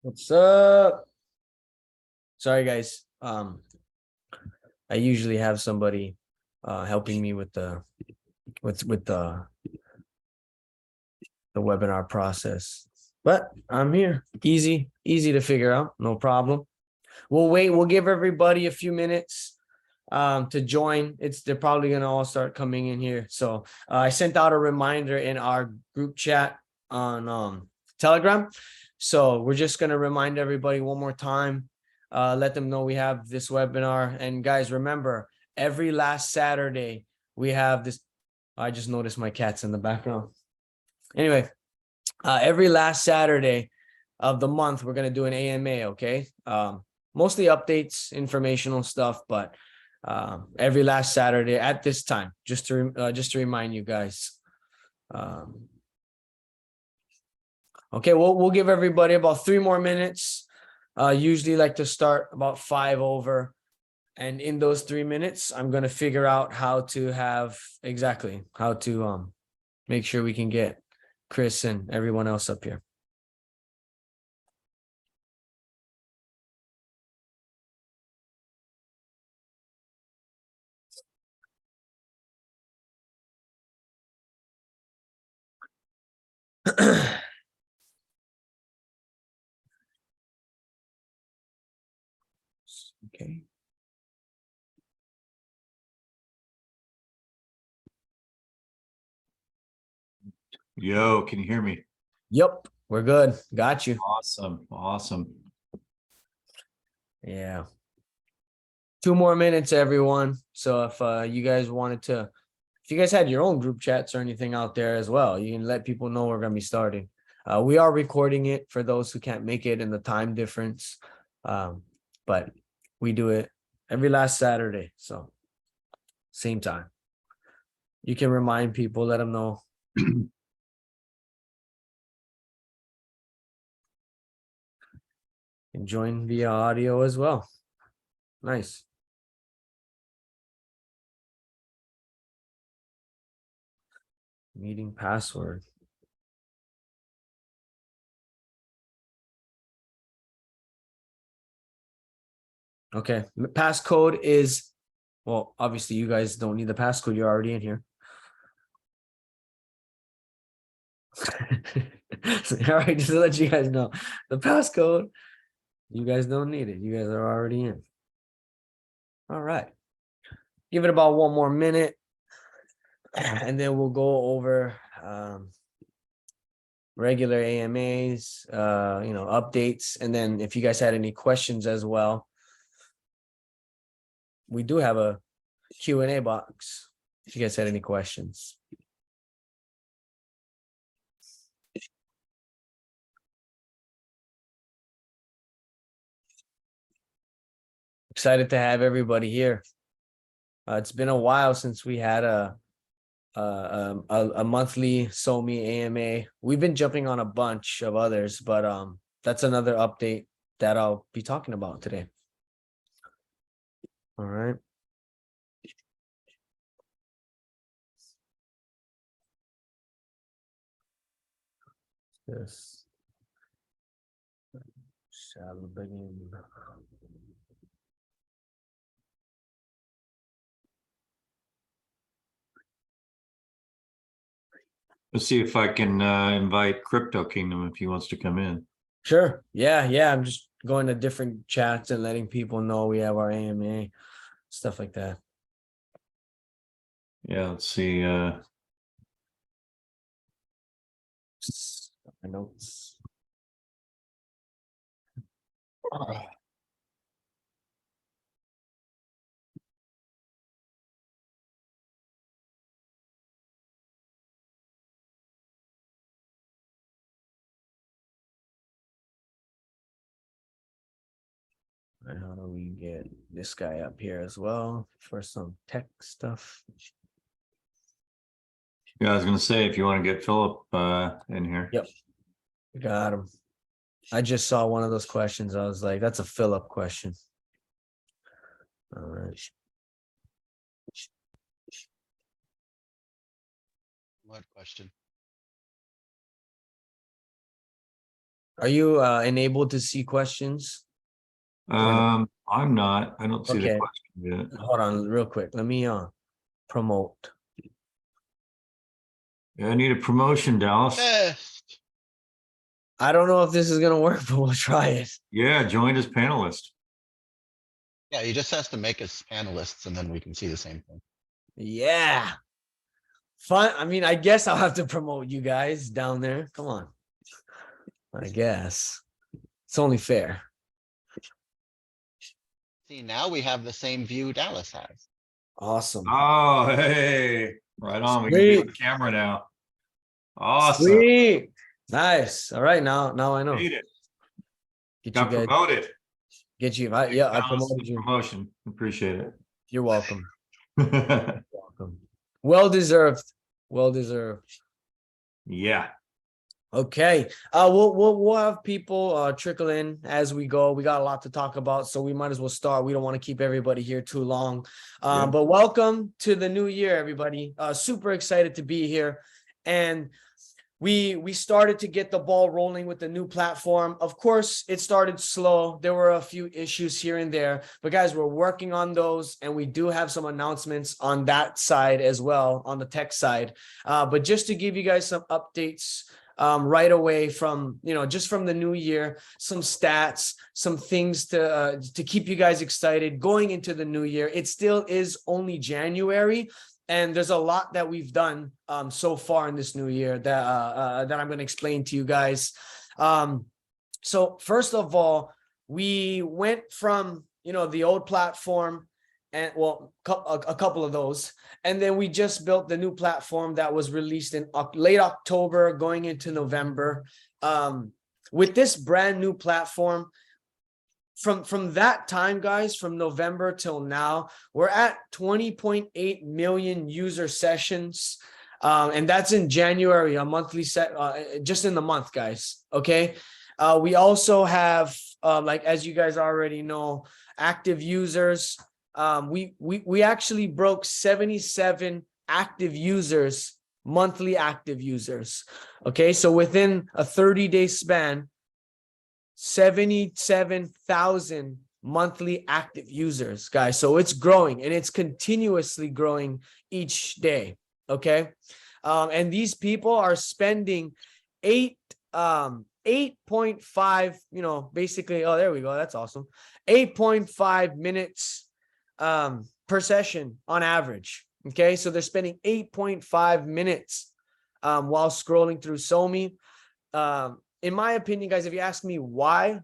What's up? Sorry, guys. I usually have somebody helping me with the webinar process, but I'm here. Easy to figure out. No problem. We'll wait. We'll give everybody a few minutes to join. They're probably gonna all start coming in here. So I sent out a reminder in our group chat on Telegram. So we're just gonna remind everybody one more time. Let them know we have this webinar. And guys, remember, every last Saturday we have this. I just noticed my cat's in the background. Anyway, every last Saturday of the month we're gonna do an AMA. Okay, mostly updates, informational stuff, but every last Saturday at this time, just to remind you guys. Okay, we'll give everybody about 3 more minutes. Usually like to start about 5 over. And in those 3 minutes, I'm gonna figure out how to make sure we can get Chris and everyone else up here. Okay. Yo, can you hear me? Yep, we're good. Got you. Awesome. Yeah. 2 more minutes, everyone. So if you guys if you guys had your own group chats or anything out there as well, you can let people know we're gonna be starting. We are recording it for those who can't make it in the time difference. But we do it every last Saturday. So same time. You can remind people, let them know. And join via audio as well. Nice. Meeting password. Okay. The passcode is, well, obviously you guys don't need the passcode. You're already in here. All right, just to let you guys know, the passcode, you guys don't need it. You guys are already in. All right. Give it about 1 more minute, and then we'll go over regular AMAs, updates. And then if you guys had any questions as well, we do have a Q&A box if you guys had any questions. Excited to have everybody here. It's been a while since we had a monthly SoMee AMA. We've been jumping on a bunch of others, but that's another update that I'll be talking about today. All right. Yes. Shall begin. Let's see if I can invite Crypto Kingdom if he wants to come in. Sure. Yeah. I'm just going to different chats and letting people know we have our AMA, stuff like that. Yeah, let's see. My notes. And how do we get this guy up here as well for some tech stuff? Yeah, I was gonna say if you want to get Philip in here. Yep. Got him. I just saw one of those questions. I was like, that's a fill-up question. All right. What question? Are you enabled to see questions? Or no? I'm not. I don't see the Okay, question yet. hold on real quick. Let me promote. Yeah, I need a promotion, Dallas. Best. I don't know if this is gonna work, but we'll try it. Yeah, join as panelist. Yeah, he just has to make us panelists and then we can see the same thing. Yeah. Fun. I mean, I guess I'll have to promote you guys down there. Come on. I guess. It's only fair. See, now we have the same view Dallas has. Awesome. Oh, hey, right on. We can be on Sweet. camera now. Awesome. Sweet. Nice. All right. Now I know. Made it. Get you Got guys. promoted. Get you. Thanks, Yeah, I Dallas, for promoted the you. promotion. Appreciate it. You're welcome. Welcome. Well deserved. Well deserved. Yeah. Okay. We'll have people trickle in as we go. We got a lot to talk about, so we might as well start. We don't want to keep everybody here too long. Yeah. But welcome to the new year, everybody. Super excited to be here. And we started to get the ball rolling with the new platform. Of course, it started slow. There were a few issues here and there, but guys, we're working on those, and we do have some announcements on that side as well, on the tech side. But just to give you guys some updates right away from, just from the new year, some stats, some things to keep you guys excited going into the new year. It still is only January, and there's a lot that we've done so far in this new year that I'm going to explain to you guys. So first of all, we went from, the old platform, and a couple of those, and then we just built the new platform that was released in late October going into November. With this brand new platform, from that time, guys, from November till now, we're at 20.8 million user sessions. And that's in January, a monthly set, just in the month, guys. Okay. We also have, as you guys already know, active users. We actually broke 77 active users, monthly active users. Okay. So within a 30-day span, 77,000 monthly active users, guys. So it's growing, and it's continuously growing each day. Okay. And these people are spending 8.5, basically, oh, there we go. That's awesome. 8.5 minutes per session on average. Okay. So they're spending 8.5 minutes while scrolling through SoMee. In my opinion, guys, if you ask me why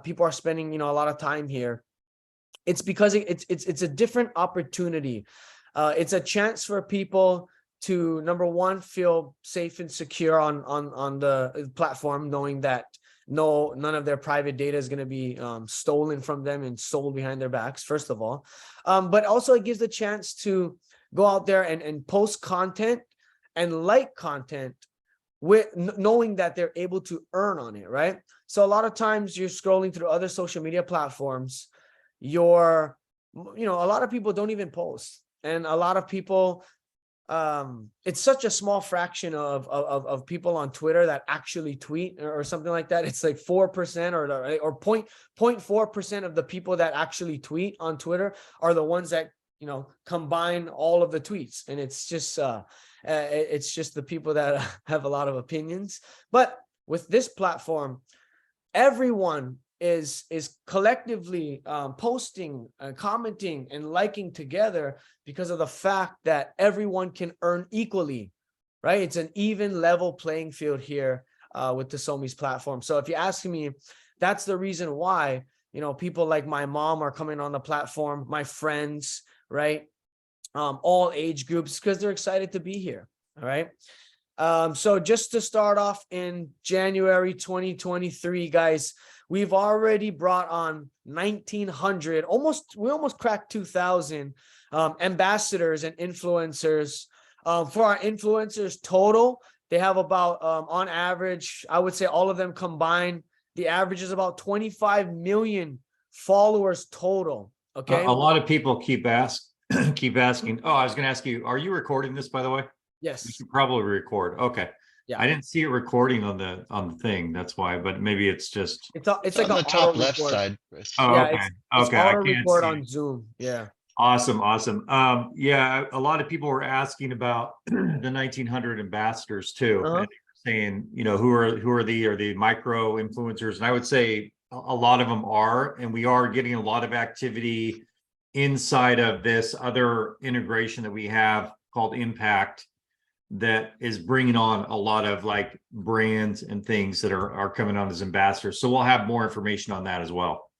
people are spending, a lot of time here, it's because it's a different opportunity. It's a chance for people to, number one, feel safe and secure on the platform, knowing that none of their private data is going to be stolen from them and sold behind their backs, first of all. But also it gives a chance to go out there and post content and like content, with knowing that they're able to earn on it, right? So a lot of times you're scrolling through other social media platforms, a lot of people don't even post, and a lot of people, it's such a small fraction of people on Twitter that actually tweet or something like that. It's like 4% or 0.4% of the people that actually tweet on Twitter are the ones that, combine all of the tweets, and it's just the people that have a lot of opinions. But with this platform, everyone is collectively posting, commenting, and liking together because of the fact that everyone can earn equally, right? It's an even level playing field here with the SoMee's platform. So if you ask me, that's the reason why, people like my mom are coming on the platform, my friends, right? All age groups, because they're excited to be here. All right. So just to start off, in January 2023, guys, we've already brought on 1,900, we almost cracked 2,000 ambassadors and influencers. For our influencers total, they have about, on average, I would say all of them combined, the average is about 25 million followers total. Okay. A lot of people keep asking. Oh, I was going to ask you, are you recording this, by the way? Yes. You should probably record. Okay. Yeah. I didn't see it recording on the thing. That's why, but maybe it's just. It's On like the an top auto left record. side, Chris. Oh, Yeah, okay. it's Okay. I auto can't record see on it. Zoom. Yeah. Awesome. Awesome. Yeah, a lot of people were asking about the 1900 ambassadors too. Uh-huh. And saying, who are the micro influencers? And I would say a lot of them are, and we are getting a lot of activity inside of this other integration that we have called Impact that is bringing on a lot of like brands and things that are coming on as ambassadors. So we'll have more information on that as well.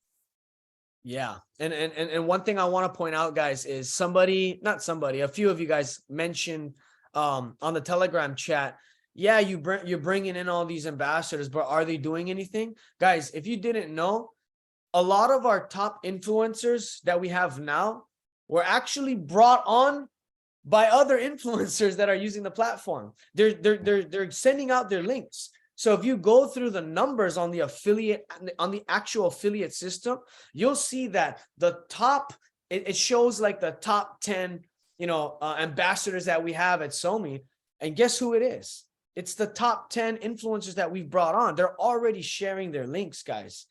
Yeah. And one thing I want to point out, guys, is a few of you guys mentioned on the Telegram chat. Yeah, you're bringing in all these ambassadors, but are they doing anything? Guys, if you didn't know, a lot of our top influencers that we have now were actually brought on by other influencers that are using the platform. They're sending out their links. So if you go through the numbers on the actual affiliate system, you'll see that the top, it shows like the top 10, ambassadors that we have at SoMee. And guess who it is? It's the top 10 influencers that we've brought on. They're already sharing their links, guys.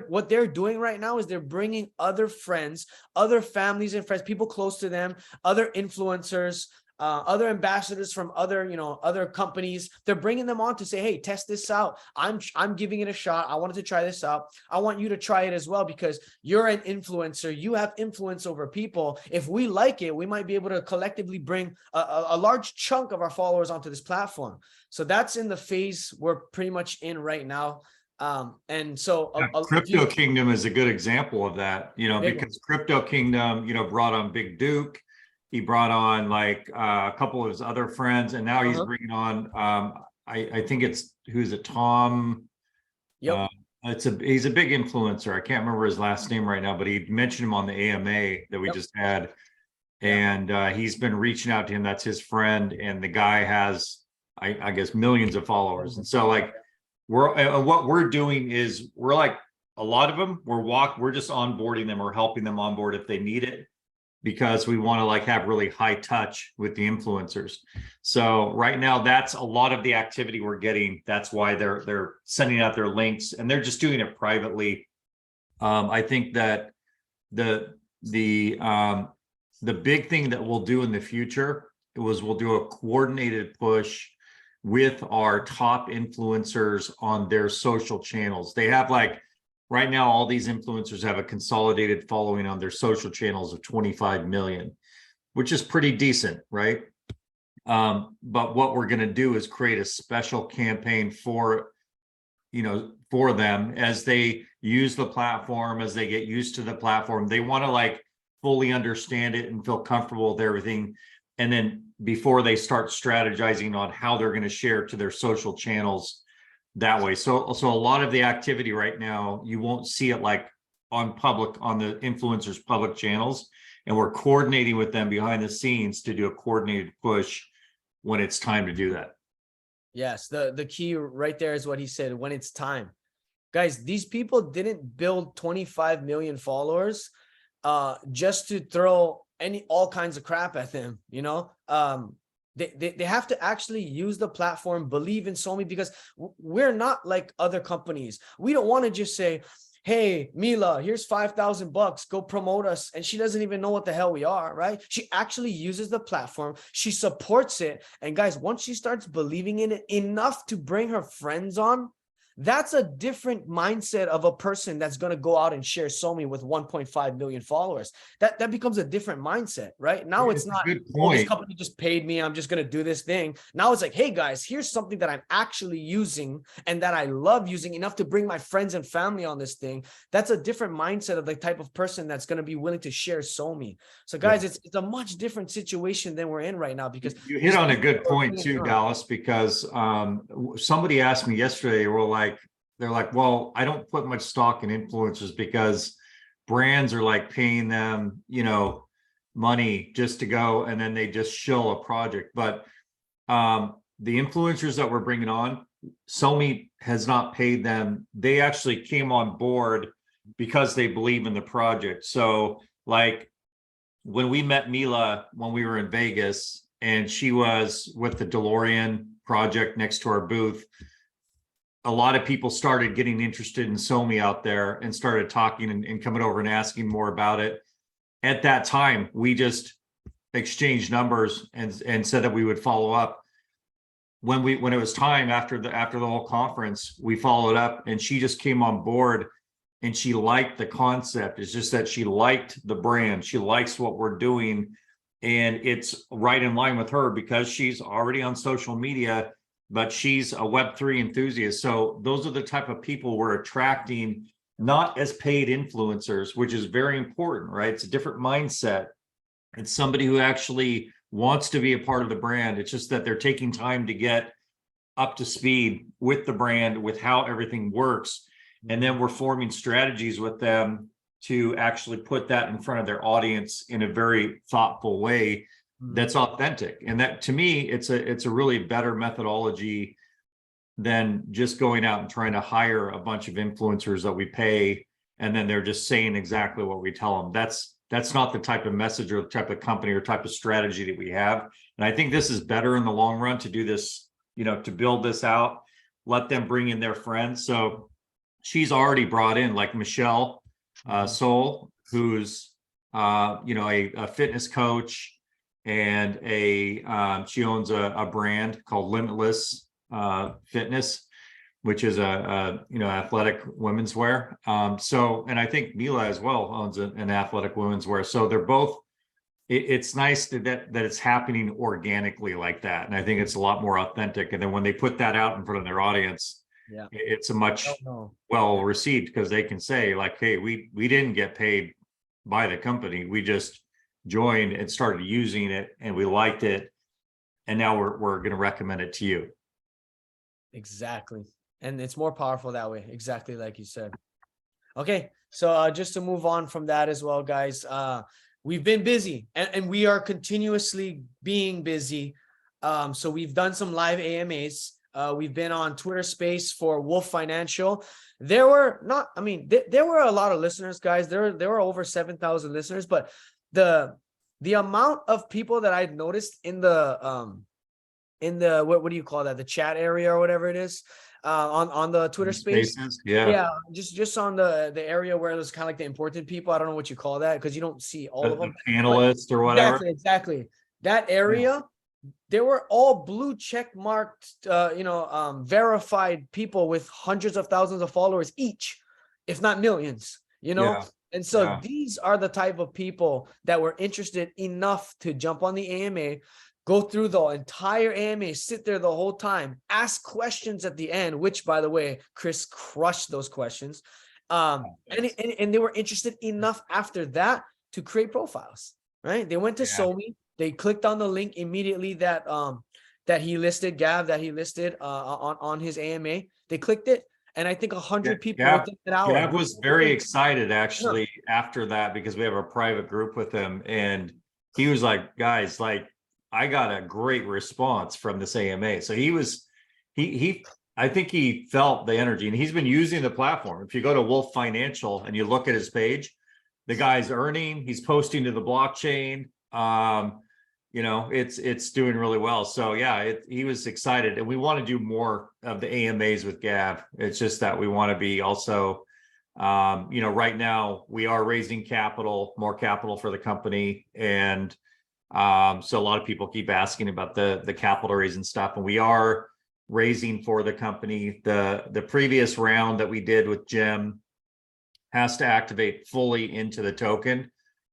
What they're doing right now is they're bringing other friends, other families and friends, people close to them, other influencers, other ambassadors from other companies. They're bringing them on to say, hey, test this out. I'm giving it a shot. I wanted to try this out. I want you to try it as well because you're an influencer. You have influence over people. If we like it, we might be able to collectively bring a large chunk of our followers onto this platform. So that's in the phase we're pretty much in right now. And so Crypto Kingdom is a good example of that, because Crypto Kingdom, brought on Big Duke. He brought on like a couple of his other friends, and now he's bringing on I think who's it, Tom? Yep. He's a big influencer. I can't remember his last name right now, but he mentioned him on the AMA that we just had. And he's been reaching out to him. That's his friend, and the guy has I guess millions of followers. And so like what we're doing is we're like a lot of them, we're just onboarding them or helping them onboard if they need it, because we want to like have really high touch with the influencers. So right now that's a lot of the activity we're getting. That's why they're sending out their links, and they're just doing it privately. I think that the big thing that we'll do in the future we'll do a coordinated push with our top influencers on their social channels. They have like, right now, all these influencers have a consolidated following on their social channels of 25 million, which is pretty decent, right? But what we're going to do is create a special campaign for them as they use the platform, as they get used to the platform. They want to like fully understand it and feel comfortable with everything. And then before they start strategizing on how they're going to share to their social channels that way. So a lot of the activity right now, you won't see it like on the influencers' public channels. And we're coordinating with them behind the scenes to do a coordinated push when it's time to do that. Yes, the key right there is what he said, when it's time. Guys, these people didn't build 25 million followers just to throw all kinds of crap at them, They have to actually use the platform, believe in SoMee, because we're not like other companies. We don't want to just say, hey, Mila, here's $5,000, go promote us. And she doesn't even know what the hell we are, right? She actually uses the platform. She supports it. And guys, once she starts believing in it enough to bring her friends on, that's a different mindset of a person that's going to go out and share SoMee with 1.5 million followers. That becomes a different mindset, right? Now it's not, oh, this company just paid me, I'm just going to do this thing. Now it's like, hey guys, here's something that I'm actually using and that I love using enough to bring my friends and family on this thing. That's a different mindset of the type of person that's going to be willing to share SoMee. So guys, it's a much different situation than we're in right now, because you hit on a good point too, Dallas, because somebody asked me yesterday, they're like, well, I don't put much stock in influencers because brands are like paying them, money just to go, and then they just show a project. But the influencers that we're bringing on, SoMee has not paid them. They actually came on board because they believe in the project. So like when we met Mila when we were in Vegas, and she was with the DeLorean project next to our booth, a lot of people started getting interested in SoMee out there and started talking and coming over and asking more about it. At that time, we just exchanged numbers and said that we would follow up. When it was time after the whole conference, we followed up, and she just came on board, and she liked the concept. It's just that she liked the brand. She likes what we're doing, and it's right in line with her because she's already on social media, but she's a Web3 enthusiast. So those are the type of people we're attracting, not as paid influencers, which is very important, right? It's a different mindset. It's somebody who actually wants to be a part of the brand. It's just that they're taking time to get up to speed with the brand, with how everything works. And then we're forming strategies with them to actually put that in front of their audience in a very thoughtful way that's authentic. And that, to me, it's a really better methodology than just going out and trying to hire a bunch of influencers that we pay, and then they're just saying exactly what we tell them. That's not the type of message or the type of company or type of strategy that we have. And I think this is better in the long run to do this, to build this out, let them bring in their friends. So she's already brought in like Michelle Soul, who's, a fitness coach, and she owns a brand called Limitless Fitness, which is a athletic women's wear. And I think Mila as well owns an athletic women's wear. So they're both, it's nice that it's happening organically like that. And I think it's a lot more authentic. And then when they put that out in front of their audience, it's a much well received, because they can say like, hey, we didn't get paid by the company. We just joined and started using it, and we liked it. And now we're going to recommend it to you. Exactly. And it's more powerful that way. Exactly like you said. Okay. So just to move on from that as well, guys, we've been busy and we are continuously being busy. So we've done some live AMAs. We've been on Twitter Space for Wolf Financial. There were there were a lot of listeners, guys. There were over 7,000 listeners, but the amount of people that I'd noticed in the what do you call that? The chat area or whatever it is, on the Twitter Space. Yeah. Just on the area where there's kind of like the important people. I don't know what you call that, because you don't see all of them. Panelists or whatever. Exactly. That area, they were all blue check marked, verified people with hundreds of thousands of followers each, if not millions, And so these are the type of people that were interested enough to jump on the AMA, go through the entire AMA, sit there the whole time, ask questions at the end, which, by the way, Chris crushed those questions. And they were interested enough after that to create profiles, right? They went to SoMee, they clicked on the link immediately that he listed, Gav, that he listed on his AMA. They clicked it. And I think 100 people within an hour. Gav was very excited actually after that, because we have a private group with him, and he was like, guys, like, I got a great response from this AMA. So I think he felt the energy, and he's been using the platform. If you go to Wolf Financial and you look at his page, the guy's earning, he's posting to the blockchain. It's doing really well. So he was excited, and we want to do more of the AMAs with Gav. It's just that we want to be also, right now we are raising more capital for the company. And so a lot of people keep asking about the capital raise and stuff, and we are raising for the company. The previous round that we did with Jim has to activate fully into the token,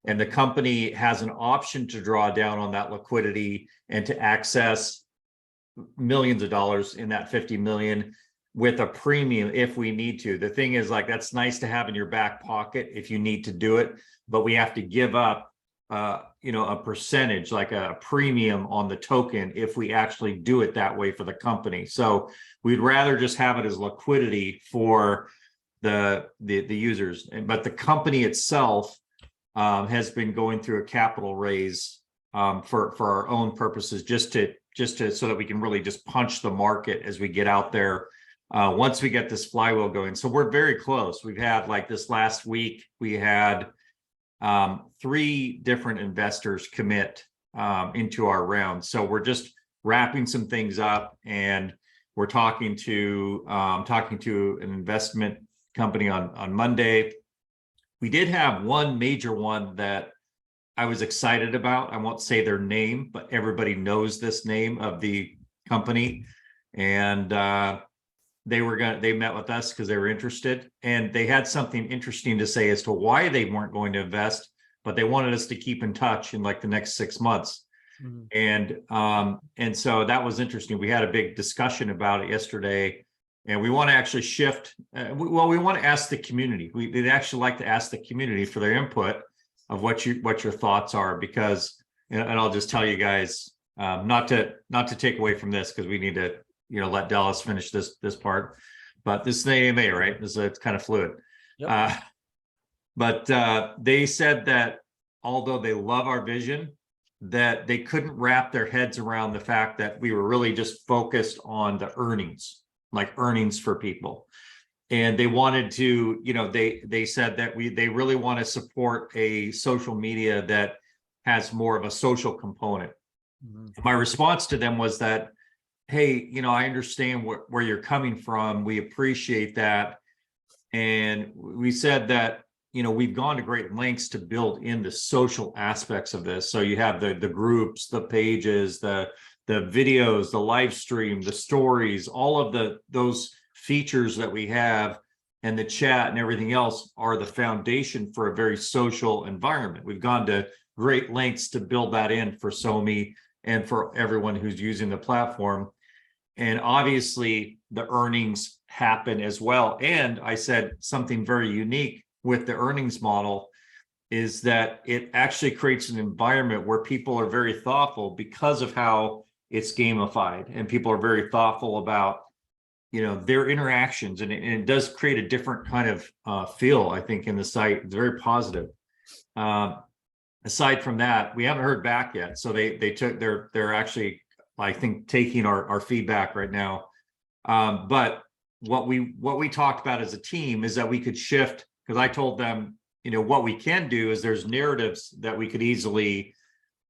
and the company has an option to draw down on that liquidity and to access millions of dollars in that 50 million with a premium if we need to. The thing is, like, that's nice to have in your back pocket if you need to do it, but we have to give up a percentage, like a premium on the token, if we actually do it that way for the company. So we'd rather just have it as liquidity for the users. But the company itself has been going through a capital raise for our own purposes, just to so that we can really just punch the market as we get out there once we get this flywheel going. So we're very close. We've had, like, this last week, we had 3 different investors commit into our round. So we're wrapping some things up, and we're talking to an investment company on Monday. We did have one major one that I was excited about. I won't say their name, but everybody knows this name of the company. And they met with us because they were interested, and they had something interesting to say as to why they weren't going to invest, but they wanted us to keep in touch in like the next 6 months. And so that was interesting. We had a big discussion about it yesterday, and we want to actually shift. We want to ask the community. We'd actually like to ask the community for their input of what your thoughts are, because, and I'll just tell you guys, not to take away from this, because we need to, let Dallas finish this part, but this is the AMA, right? It's kind of fluid. Yep. But they said that although they love our vision, that they couldn't wrap their heads around the fact that we were really just focused on the earnings, like earnings for people. And they wanted to, they said that they really want to support a social media that has more of a social component. My response to them was that, hey, I understand where you're coming from. We appreciate that. And we said that, we've gone to great lengths to build in the social aspects of this. So you have the groups, the pages, the videos, the live stream, the stories, all of those features that we have, and the chat and everything else are the foundation for a very social environment. We've gone to great lengths to build that in for SoMee and for everyone who's using the platform. And obviously the earnings happen as well. And I said something very unique with the earnings model is that it actually creates an environment where people are very thoughtful because of how it's gamified, and people are very thoughtful about their interactions, and it does create a different kind of feel, I think, in the site. It's very positive. Aside from that, we haven't heard back yet, so they're actually, I think, taking our feedback right now. But what we talked about as a team is that we could shift, because I told them, what we can do is there's narratives that we could easily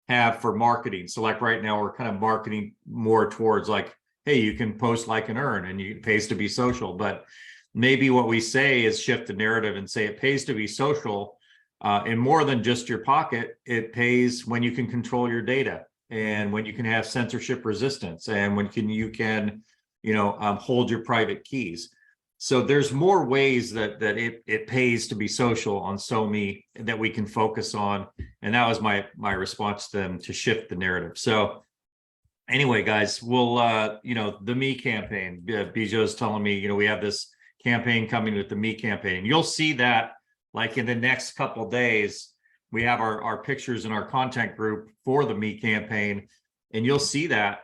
have for marketing. So like right now, we're kind of marketing more towards like, hey, you can post, like, and earn, and it pays to be social. But maybe what we say is shift the narrative and say it pays to be social, and more than just your pocket. It pays when you can control your data, and when you can have censorship resistance, and when you can hold your private keys. So there's more ways that it pays to be social on SoMee that we can focus on. And that was my response to them, to shift the narrative. So anyway, guys, we'll, the Me campaign, Bijo's telling me, we have this campaign coming with the Me campaign. You'll see that like in the next couple of days, we have our pictures in our content group for the Me campaign, and you'll see that,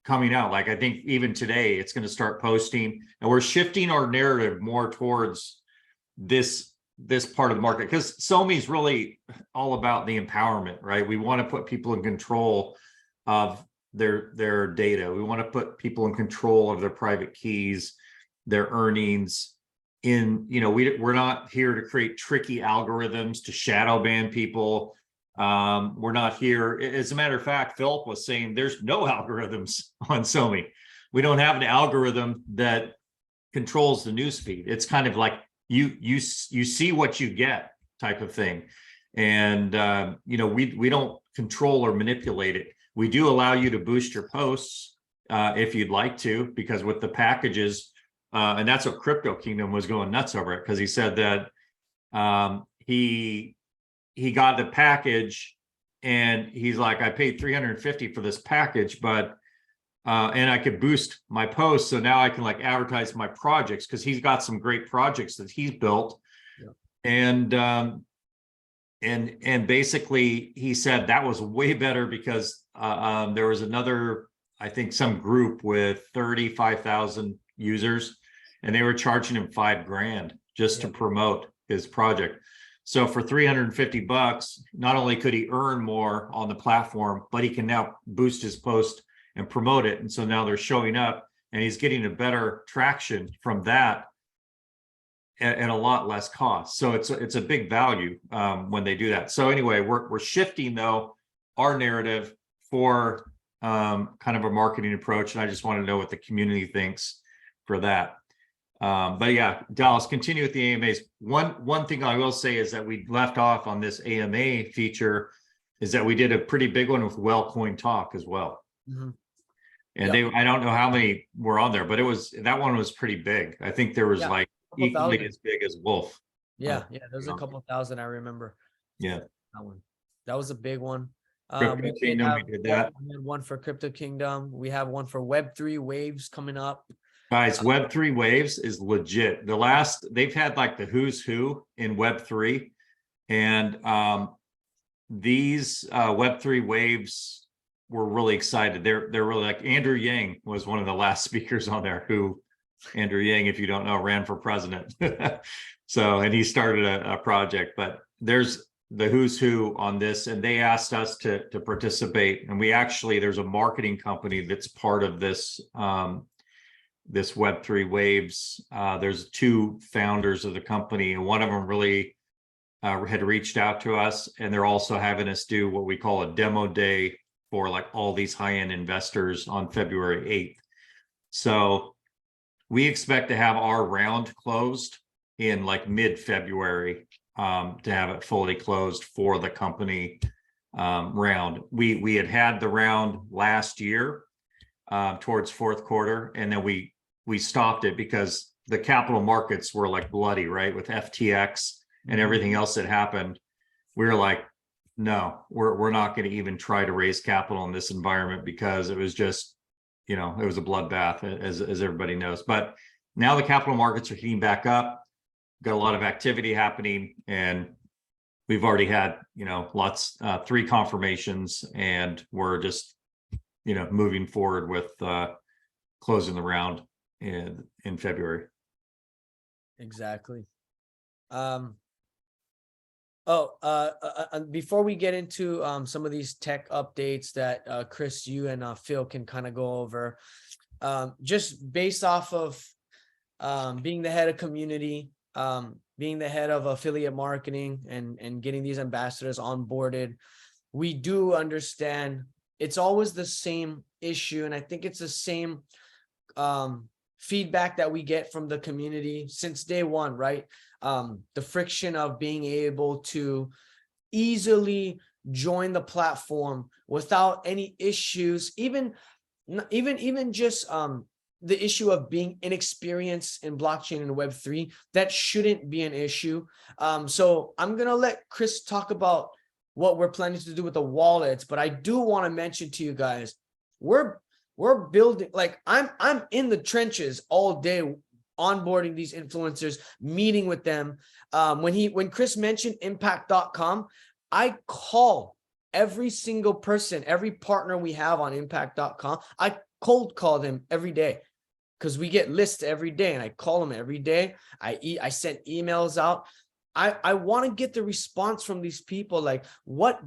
coming out. Like, I think even today it's going to start posting, and we're shifting our narrative more towards this part of the market, because SoMee is really all about the empowerment, right? We want to put people in control of their data. We want to put people in control of their private keys, their earnings. We're not here to create tricky algorithms to shadow ban people. We're not here. As a matter of fact, Philip was saying there's no algorithms on SoMee. We don't have an algorithm that controls the newsfeed. It's kind of like you see what you get type of thing. And we don't control or manipulate it. We do allow you to boost your posts if you'd like to, because with the packages, and that's what Crypto Kingdom was going nuts over it, because he said that he got the package and he's like, I paid $350 for this package, but and I could boost my posts, so now I can like advertise my projects, because he's got some great projects that he's built. Yeah. And basically he said that was way better because there was another, I think, some group with 35,000 users, and they were charging him $5,000 just to promote his project. So for $350, not only could he earn more on the platform, but he can now boost his post and promote it. And so now they're showing up, and he's getting a better traction from that at a lot less cost. So it's a big value when they do that. So anyway, we're shifting though our narrative for kind of a marketing approach, and I just want to know what the community thinks for that. But yeah, Dallas, continue with the AMAs. One thing I will say is that we left off on this AMA feature is that we did a pretty big one with Well-Coined Talk as well. Mhm. And Yep. I don't know how many were on there, but that one was pretty big. I think there was Yeah, like couple equally thousand. as big as Wolf. Yeah, there's a Yeah. couple thousand, I remember Yeah. that one. That was a big one. Crypto We did Kingdom, we have did that. we had one for Crypto Kingdom. We have one for Web3 Waves coming up. Guys, Web3 Waves is legit. They've had like the who's who in Web3. And these Web3 Waves were really excited. They're really like Andrew Yang was one of the last speakers on there who Andrew Yang, if you don't know, ran for president. So, and he started a project, but there's the who's who on this, and they asked us to participate. And there's a marketing company that's part of this, this Web3 Waves. There's two founders of the company, and one of them really had reached out to us, and they're also having us do what we call a demo day for like all these high-end investors on February 8th. So we expect to have our round closed in like mid-February, to have it fully closed for the company round. We had the round last year towards fourth quarter, and then we stopped it because the capital markets were like bloody, right? With FTX and everything else that happened. We were like, no, we're not going to even try to raise capital in this environment, because it was just, it was a bloodbath, as everybody knows. But now the capital markets are heating back up, got a lot of activity happening, and we've already had, lots, 3 confirmations, and we're just, moving forward with closing the round in February. Exactly. Before we get into some of these tech updates that Chris, you and Phil can kind of go over, just based off of being the head of community, being the head of affiliate marketing, and getting these ambassadors onboarded, we do understand it's always the same issue, and I think it's the same feedback that we get from the community since day one, right? The friction of being able to easily join the platform without any issues, even just the issue of being inexperienced in blockchain and Web3, that shouldn't be an issue. So I'm gonna let Chris talk about what we're planning to do with the wallets, but I do want to mention to you guys, we're building, like I'm in the trenches all day, onboarding these influencers, meeting with them. When Chris mentioned impact.com, I call every single person, every partner we have on impact.com. I cold call them every day, because we get lists every day, and I call them every day. I send emails out. I want to get the response from these people, like what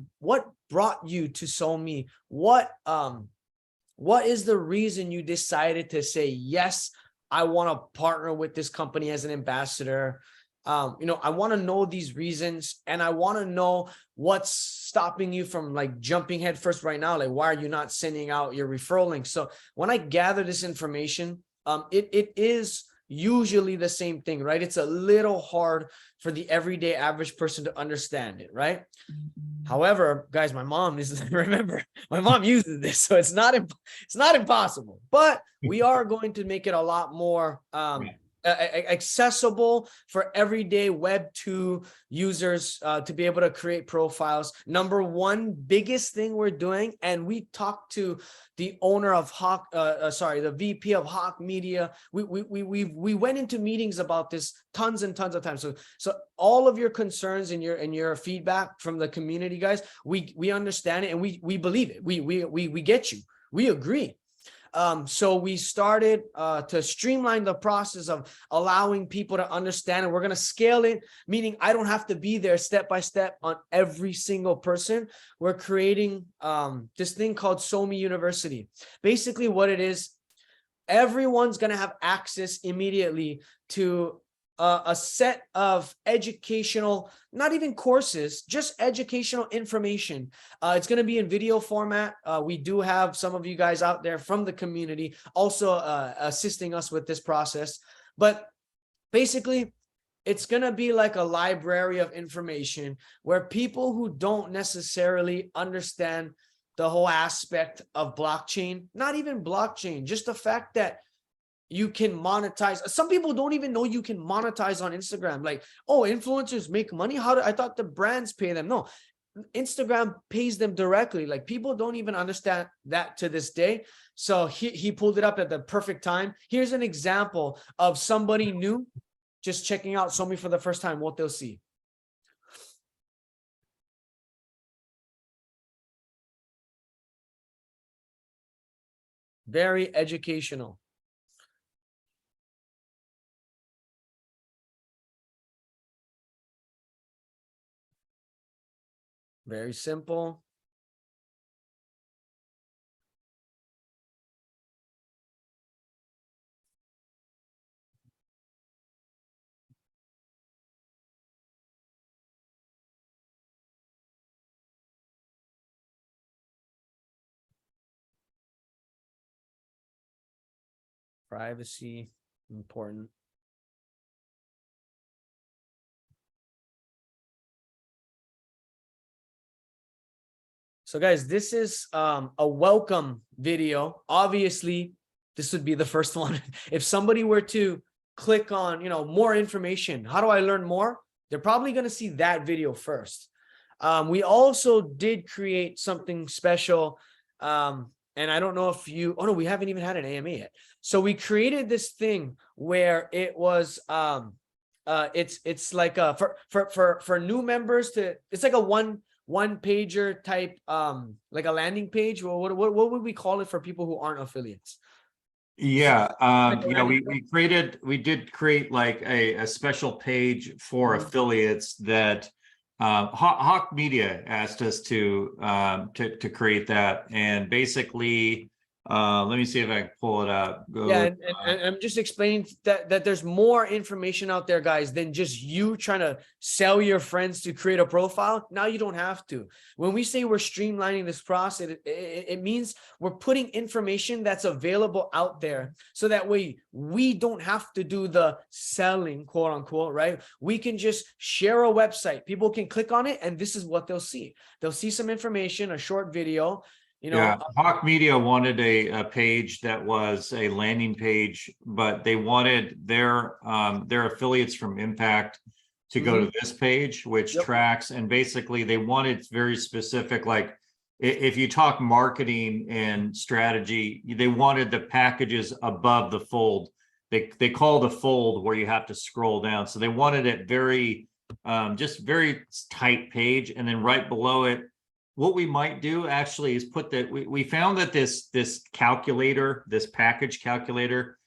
brought you to SoMee? What is the reason you decided to say, yes, I want to partner with this company as an ambassador? I want to know these reasons, and I want to know what's stopping you from like jumping head first right now. Like, why are you not sending out your referral links? So when I gather this information, it is usually the same thing, right? It's a little hard for the everyday average person to understand it, right? However, guys, my mom is, remember, my mom uses this, so it's not impossible, but we are going to make it a lot more accessible for everyday Web 2 users to be able to create profiles. Number one biggest thing we're doing, and we talked to the owner of the VP of Hawk Media. We went into meetings about this tons and tons of times. So all of your concerns and your feedback from the community, guys, we understand it, and we believe it. We get you. We agree. So we started to streamline the process of allowing people to understand, and we're going to scale it, meaning I don't have to be there step by step on every single person. We're creating this thing called SoMee University. Basically what it is, everyone's going to have access immediately to a set of educational, not even courses, just educational information. It's going to be in video format. We do have some of you guys out there from the community also assisting us with this process. But basically, it's going to be like a library of information where people who don't necessarily understand the whole aspect of blockchain, not even blockchain, just the fact that you can monetize. Some people don't even know you can monetize on Instagram. Like, oh, influencers make money. How do I thought the brands pay them? No, Instagram pays them directly. Like, people don't even understand that to this day. So he pulled it up at the perfect time. Here's an example of somebody new just checking out SoMee for the first time, what they'll see. Very educational. Very simple. Privacy, important. So guys, this is a welcome video. Obviously, this would be the first one. If somebody were to click on, more information, how do I learn more? They're probably going to see that video first. We also did create something special. And I don't know if oh no, we haven't even had an AMA yet. So we created this thing where it was, it's like for new members it's like a one pager type, like a landing page. Or what would we call it for people who aren't affiliates? Yeah, we did create like a special page for affiliates that Hawk Media asked us to create that, and basically let me see if I can pull it up. Yeah, and I'm just explaining that there's more information out there, guys, than just you trying to sell your friends to create a profile. Now you don't have to. When we say we're streamlining this process, it means we're putting information that's available out there, so that way we don't have to do the selling, quote unquote, right? We can just share a website. People can click on it, and this is what they'll see. They'll see some information, a short video. Hawk Media wanted a page that was a landing page, but they wanted their affiliates from Impact to go to this page, which tracks, and basically they wanted very specific, like if you talk marketing and strategy, they wanted the packages above the fold. They call the fold where you have to scroll down. So they wanted it very just very tight page, and then right below it, what we might do actually is put that we found that this calculator, this package calculator,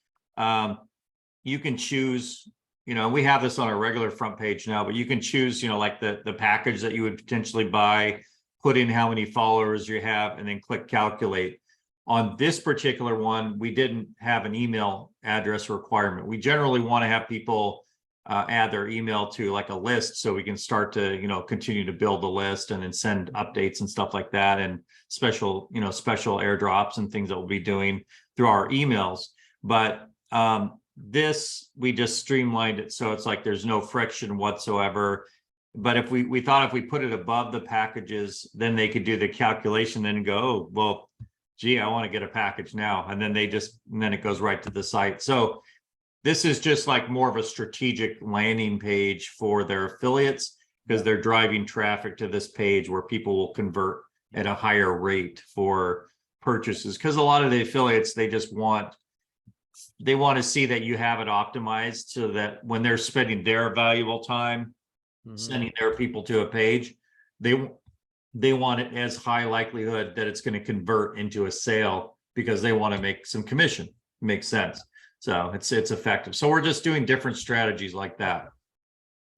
you can choose, we have this on our regular front page now, but you can choose, like the package that you would potentially buy, put in how many followers you have, and then click calculate. On this particular one, we didn't have an email address requirement. We generally want to have people add their email to like a list, so we can start to continue to build the list and then send updates and stuff like that, and special airdrops and things that we'll be doing through our emails. But this, we just streamlined it so it's like there's no friction whatsoever. But if we thought if we put it above the packages, then they could do the calculation and go, oh, well, gee, I want to get a package now, and then then it goes right to the site. So this is just like more of a strategic landing page for their affiliates, because they're driving traffic to this page where people will convert at a higher rate for purchases. Because a lot of the affiliates, they want to see that you have it optimized so that when they're spending their valuable time sending their people to a page, they want it as high likelihood that it's going to convert into a sale, because they want to make some commission. Makes sense. So it's effective. So we're just doing different strategies like that.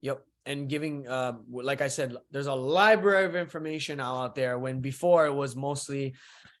Yep. And giving, like I said, there's a library of information out there, when before it was mostly,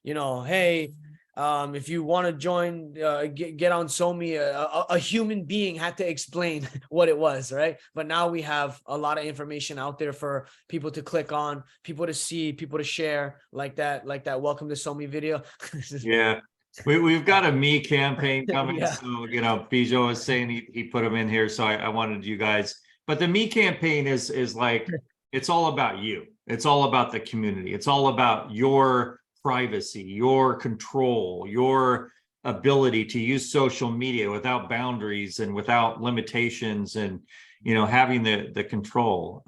hey, If you want to join, get on SoMee, a human being had to explain what it was, right? But now we have a lot of information out there for people to click on, people to see, people to share, like that welcome to SoMee video. Yeah. We've got a me campaign coming. Yeah. So, Bijo was saying he put them in here. So I wanted you guys, but the me campaign is like, it's all about you. It's all about the community. It's all about your privacy, your control, your ability to use social media without boundaries and without limitations and, having the control,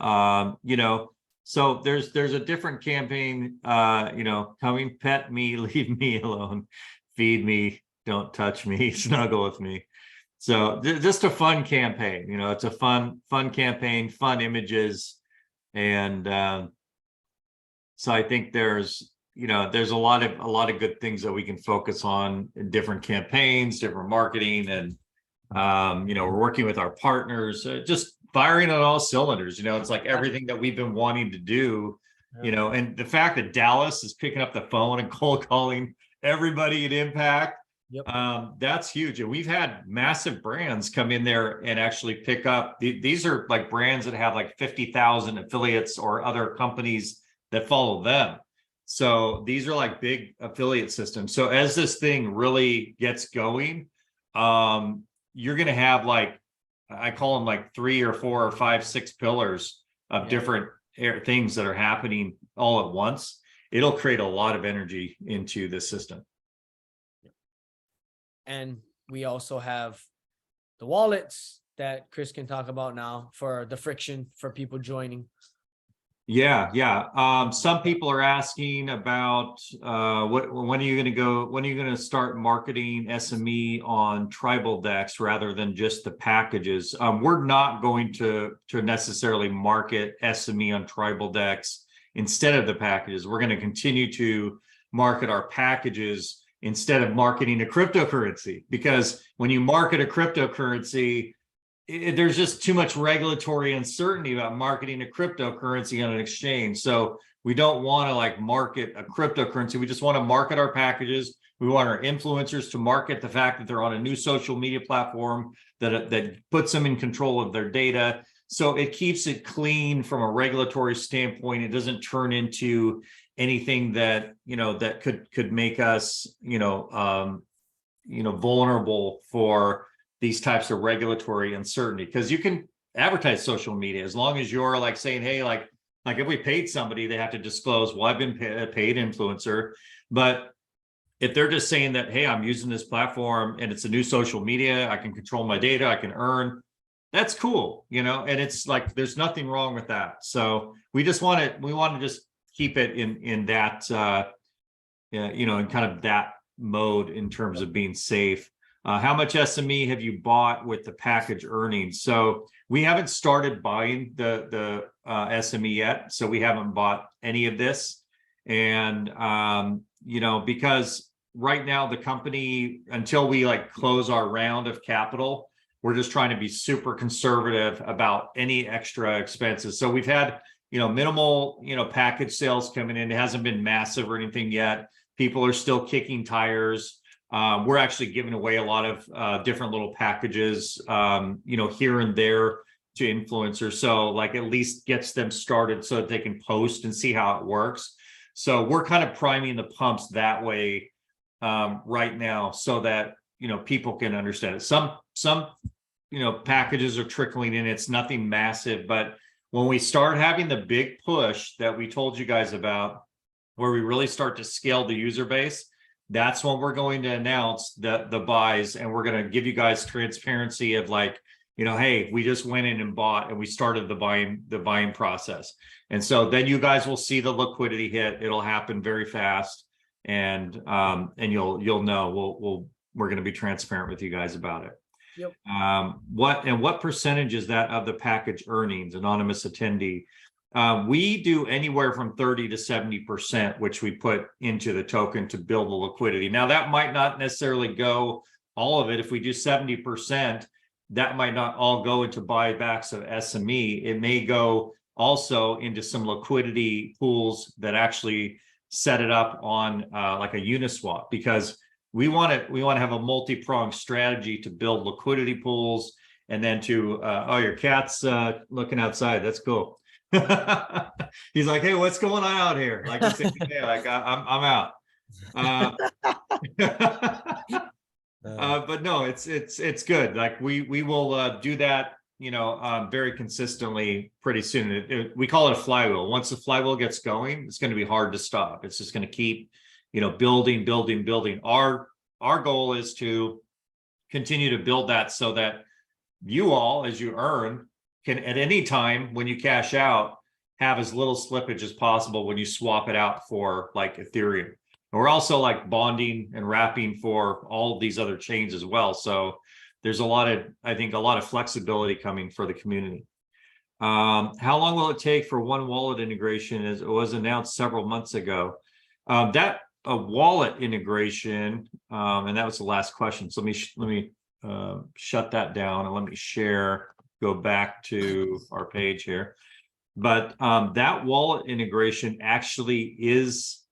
so there's a different campaign, coming, pet me, leave me alone, feed me, don't touch me, snuggle with me. So just a fun campaign, it's a fun campaign, fun images. And so I think there's a lot of good things that we can focus on in different campaigns, different marketing. And, we're working with our partners, just firing on all cylinders. It's like everything that we've been wanting to do, and the fact that Dallas is picking up the phone and cold calling everybody at Impact. Yep. That's huge. And we've had massive brands come in there and actually pick up. These are like brands that have like 50,000 affiliates or other companies that follow them. So these are like big affiliate systems. So as this thing really gets going, you're going to have like, I call them like 3 or 4 or 5, 6 pillars of different things that are happening all at once. It'll create a lot of energy into the system. And we also have the wallets that Chris can talk about now for the friction for people joining. Yeah. Some people are asking about when are you going to start marketing SME on tribal decks rather than just the packages? We're not going to necessarily market SME on tribal decks instead of the packages. We're going to continue to market our packages instead of marketing a cryptocurrency, because when you market a cryptocurrency, there's just too much regulatory uncertainty about marketing a cryptocurrency on an exchange. So we don't want to like market a cryptocurrency. We just want to market our packages. We want our influencers to market the fact that they're on a new social media platform that puts them in control of their data. So it keeps it clean from a regulatory standpoint. It doesn't turn into anything that, that could make us, vulnerable for these types of regulatory uncertainty, because you can advertise social media as long as you're like saying, hey, like if we paid somebody, they have to disclose, well, I've been a paid influencer. But if they're just saying that, hey, I'm using this platform and it's a new social media, I can control my data, I can earn, that's cool, and it's like, there's nothing wrong with that. So we want to just keep it in that, in kind of that mode in terms of being safe. How much SME have you bought with the package earnings? So we haven't started buying the SME yet. So we haven't bought any of this. And, because right now the company, until we like close our round of capital, we're just trying to be super conservative about any extra expenses. So we've had, minimal, package sales coming in. It hasn't been massive or anything yet. People are still kicking tires. We're actually giving away a lot of different little packages, here and there to influencers. So like at least gets them started so that they can post and see how it works. So we're kind of priming the pumps that way right now so that, people can understand it. Some, packages are trickling in. It's nothing massive, but when we start having the big push that we told you guys about, where we really start to scale the user base, that's when we're going to announce the buys, and we're going to give you guys transparency of like, hey, we just went in and bought and we started the buying process. And so then you guys will see the liquidity hit. It'll happen very fast. And you'll know, we're going to be transparent with you guys about it. Yep. What percentage is that of the package earnings, anonymous attendee? We do anywhere from 30 to 70%, which we put into the token to build the liquidity. Now that might not necessarily go all of it. If we do 70%, that might not all go into buybacks of SME. It may go also into some liquidity pools that actually set it up on like a Uniswap, because we want to have a multi-pronged strategy to build liquidity pools, and then to oh, your cat's looking outside. That's cool. He's like, hey, what's going on out here? Like he's saying, hey, like I'm out. But no, it's good. Like we will do that, you know, very consistently pretty soon. We call it a flywheel. Once the flywheel gets going, it's going to be hard to stop. It's just going to keep, you know, building. Our goal is to continue to build that so that you all, as you earn, can at any time when you cash out, have as little slippage as possible when you swap it out for like Ethereum. And we're also like bonding and wrapping for all of these other chains as well. So there's a lot of, I think, a lot of flexibility coming for the community. How long will it take for one wallet integration? As it was announced several months ago. That a wallet integration, and that was the last question. So let me shut that down and let me share. Go back to our page here. But that wallet integration actually is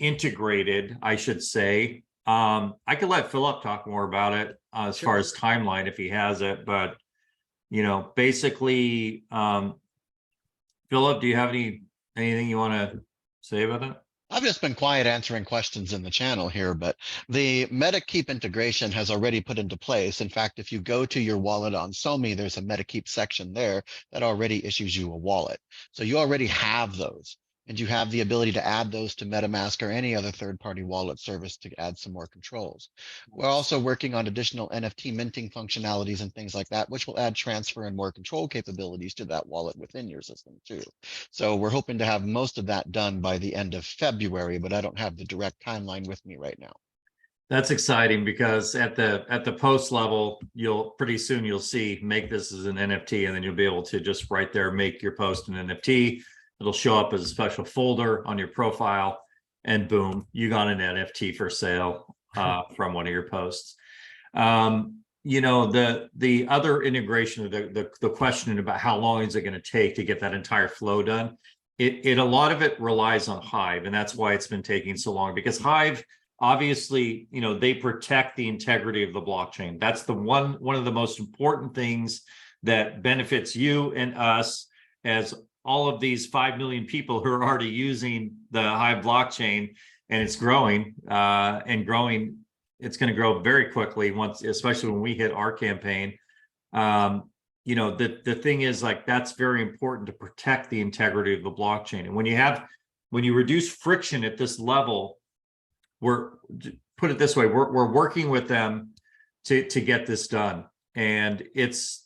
integrated, I should say. I could let Philip talk more about it as far as timeline if he has it, but you know, basically, Philip, do you have anything you want to say about that? I've just been quiet answering questions in the channel here, but the MetaKeep integration has already put into place. In fact, if you go to your wallet on SoMee, there's a MetaKeep section there that already issues you a wallet. So you already have those, and you have the ability to add those to MetaMask or any other third-party wallet service to add some more controls. We're also working on additional NFT minting functionalities and things like that, which will add transfer and more control capabilities to that wallet within your system too. So we're hoping to have most of that done by the end of February, but I don't have the direct timeline with me right now. That's exciting because at the post level, pretty soon you'll see make this as an NFT, and then you'll be able to just right there make your post an NFT. It'll show up as a special folder on your profile, and boom, you got an NFT for sale from one of your posts. You know, the other integration, the question about how long is it going to take to get that entire flow done? A lot of it relies on Hive, and that's why it's been taking so long, because Hive, obviously, you know, they protect the integrity of the blockchain. That's the one of the most important things that benefits you and us as all of these 5 million people who are already using the Hive blockchain, and it's growing and growing. It's going to grow very quickly once, especially when we hit our campaign. You know, the thing is, like, that's very important to protect the integrity of the blockchain. And when you reduce friction at this level, put it this way, we're working with them to get this done. And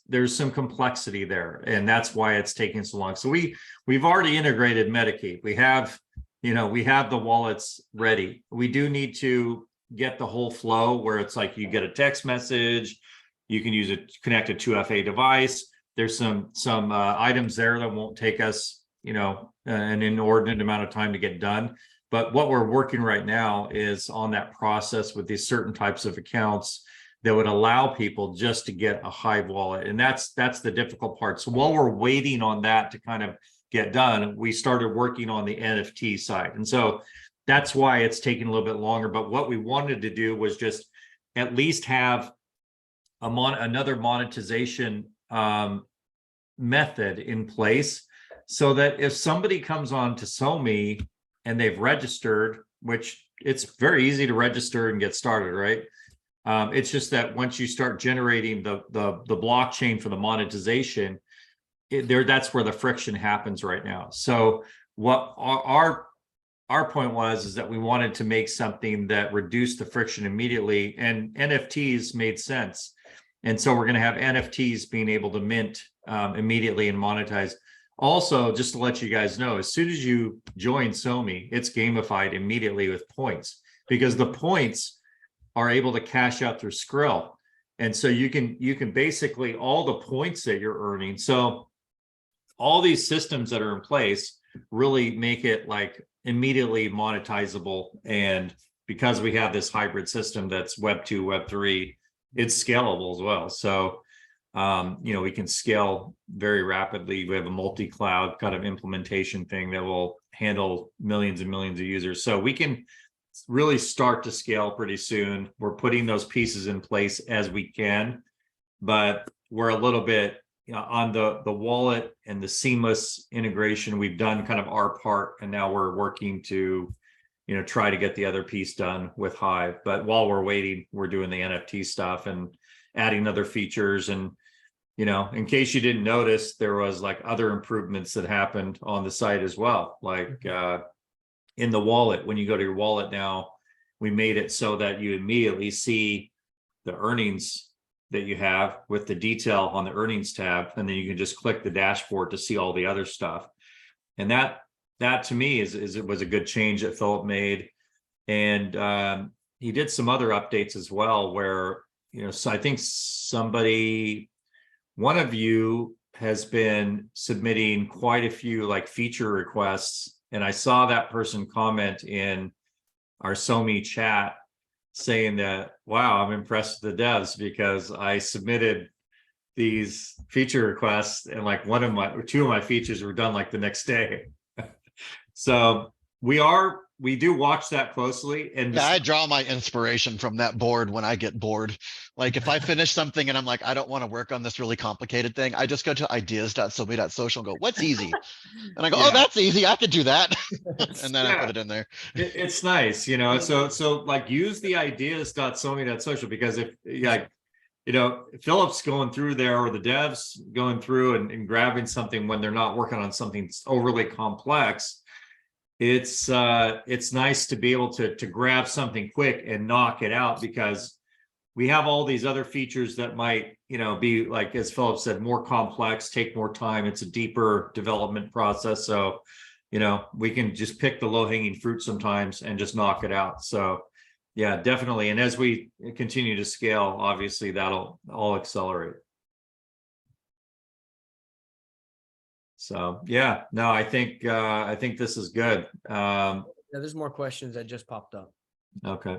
there's some complexity there, and that's why it's taking so long. So we've already integrated MetaKeep. We have the wallets ready. We do need to get the whole flow where it's like you get a text message, you can use it connected to a device. There's some items there that won't take us, you know, an inordinate amount of time to get done. But what we're working right now is on that process with these certain types of accounts that would allow people just to get a Hive wallet. And that's the difficult part. So while we're waiting on that to kind of get done, we started working on the NFT side. And so that's why it's taking a little bit longer. But what we wanted to do was just at least have another monetization method in place, so that if somebody comes on to SoMee and they've registered, which it's very easy to register and get started, right? It's just that once you start generating the blockchain for the monetization, that's where the friction happens right now. So what our point is that we wanted to make something that reduced the friction immediately, and NFTs made sense. And so we're going to have NFTs being able to mint immediately and monetize. Also, just to let you guys know, as soon as you join SoMee, it's gamified immediately with points, because the points are able to cash out through Skrill. And so you can basically, all the points that you're earning. So all these systems that are in place really make it like immediately monetizable. And because we have this hybrid system that's Web 2, Web 3, it's scalable as well. So, you know, we can scale very rapidly. We have a multi-cloud kind of implementation thing that will handle millions and millions of users. So we can really start to scale pretty soon. We're putting those pieces in place as we can, but we're a little bit, you know, on the wallet and the seamless integration. We've done kind of our part, and now we're working to, you know, try to get the other piece done with Hive. But while we're waiting, we're doing the NFT stuff and adding other features. And, you know, in case you didn't notice, there was like other improvements that happened on the site as well. Like in the wallet, when you go to your wallet now, we made it so that you immediately see the earnings that you have with the detail on the earnings tab, and then you can just click the dashboard to see all the other stuff. And that to me is it was a good change that Philip made. And he did some other updates as well, where, you know, so I think one of you has been submitting quite a few like feature requests, and I saw that person comment in our SoMee chat saying that, wow, I'm impressed with the devs because I submitted these feature requests and like two of my features were done like the next day. So we do watch that closely. And Yeah, I draw my inspiration from that board when I get bored. Like if I finish something and I'm like, I don't want to work on this really complicated thing, I just go to ideas.somee.social and go, what's easy? And I go, yeah. oh, that's easy. I could do that. And then I put it in there. It's nice, you know, so like use the ideas.somee.social, because if like, you know, Philip's going through there or the devs going through and grabbing something when they're not working on something overly complex, it's nice to be able to grab something quick and knock it out, because we have all these other features that might, you know, be like, as Philip said, more complex, take more time. It's a deeper development process. So, you know, we can just pick the low-hanging fruit sometimes and just knock it out. So yeah, definitely. And as we continue to scale, obviously that'll all accelerate. So yeah, no, I think this is good. Yeah, there's more questions that just popped up. Okay.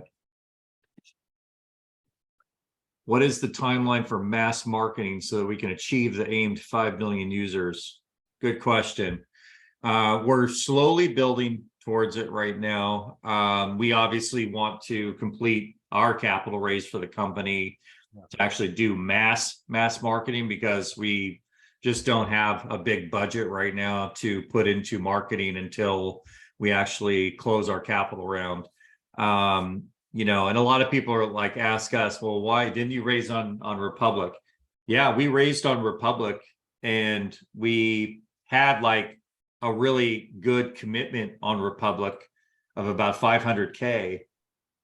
What is the timeline for mass marketing so that we can achieve the aimed 5 million users? Good question. We're slowly building towards it right now. We obviously want to complete our capital raise for the company to actually do mass marketing, because we just don't have a big budget right now to put into marketing until we actually close our capital round. You know, and a lot of people are like, ask us, well, why didn't you raise on Republic? Yeah, we raised on Republic, and we had like a really good commitment on Republic of about 500K.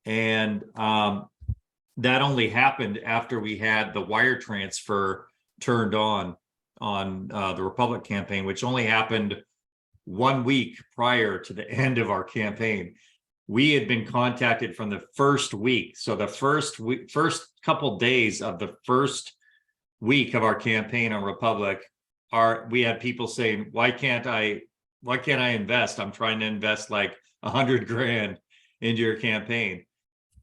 And that only happened after we had the wire transfer turned on the Republic campaign, which only happened 1 week prior to the end of our campaign. We had been contacted from the first week. So the first couple days of the first week of our campaign on Republic, we had people saying, why can't I invest? I'm trying to invest like 100 grand into your campaign.